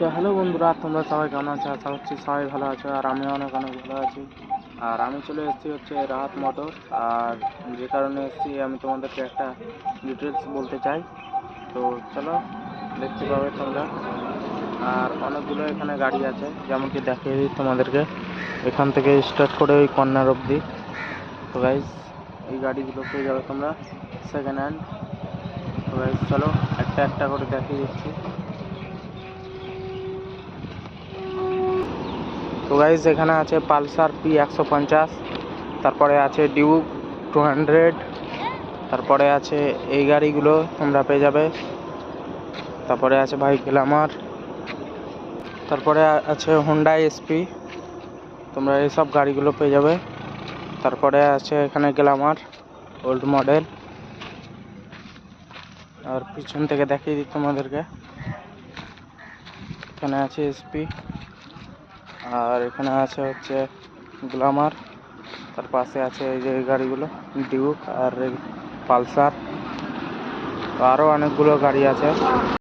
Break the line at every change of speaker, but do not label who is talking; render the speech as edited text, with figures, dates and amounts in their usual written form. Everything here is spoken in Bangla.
তো হ্যালো বন্ধুরা, তোমরা সবাই কেমন আছো? আশা করছি সবাই ভালো আছো, আর আমি অনেক ভালো আছি। আর আমি চলে এসেছি হচ্ছে রাহাত মোটর। আর যে কারণে এসেছি আমি তোমাদেরকে একটা ডিটেলস বলতে চাই। তো চলো, দেখতে পাবে তোমরা। আর অনেকগুলো এখানে গাড়ি আছে, যেমন কি দেখিয়ে দিই তোমাদেরকে। এখান থেকে স্টার্ট করে ওই কর্নার অবধি। তো গাইজ, এই গাড়িগুলো পেয়ে যাবে তোমরা সেকেন্ড হ্যান্ড। তো গাইজ চলো, একটা একটা করে দেখিয়ে দিচ্ছি। তো গাইজ, এখানে আছে পালসার P150, তারপরে আছে ডিউক 200, তারপরে আছে এই গাড়িগুলো তোমরা পেয়ে যাবে। তারপরে আছে ভাই গ্ল্যামার, তারপরে আছে হোন্ডা এসপি, তোমরা এইসব গাড়িগুলো পেয়ে যাবে। তারপরে আছে এখানে গ্ল্যামার ওল্ড মডেল। আর পিছন থেকে দেখিয়ে দিই তোমাদেরকে, এখানে আছে এসপি, আর এখানে আছে হচ্ছে গ্ল্যামার। তার পাশে আছে এই যে গাড়িগুলো ডিউক আর পালসার, আরও অনেকগুলো গাড়ি আছে।